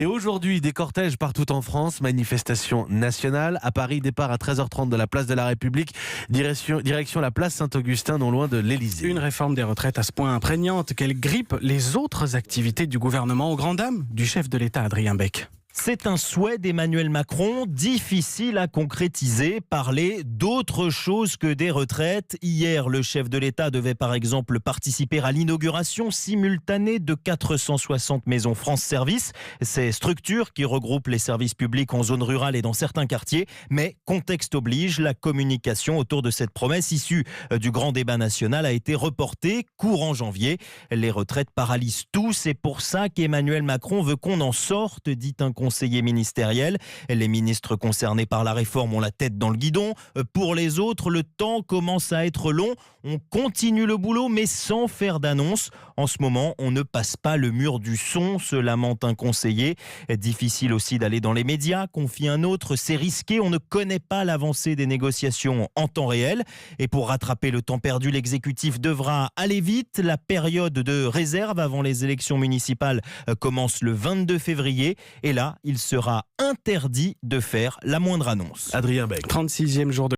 Et aujourd'hui, des cortèges partout en France, manifestation nationale. À Paris, départ à 13h30 de la place de la République, direction la place Saint-Augustin, non loin de l'Élysée. Une réforme des retraites à ce point imprégnante qu'elle grippe les autres activités du gouvernement, aux grandes dames du chef de l'État, Adrien Beck. C'est un souhait d'Emmanuel Macron, difficile à concrétiser, parler d'autre chose que des retraites. Hier, le chef de l'État devait par exemple participer à l'inauguration simultanée de 460 maisons France Service. Ces structures qui regroupent les services publics en zone rurale et dans certains quartiers. Mais contexte oblige, la communication autour de cette promesse issue du grand débat national a été reportée courant janvier. Les retraites paralysent tout, c'est pour ça qu'Emmanuel Macron veut qu'on en sorte, dit un conseiller ministériel. Les ministres concernés par la réforme ont la tête dans le guidon. Pour les autres, le temps commence à être long. On continue le boulot, mais sans faire d'annonce. En ce moment, on ne passe pas le mur du son, se lamente un conseiller. Difficile aussi d'aller dans les médias, confie un autre. C'est risqué, on ne connaît pas l'avancée des négociations en temps réel. Et pour rattraper le temps perdu, l'exécutif devra aller vite. La période de réserve avant les élections municipales commence le 22 février. Et là, il sera interdit de faire la moindre annonce. Adrien Beck. 36e jour de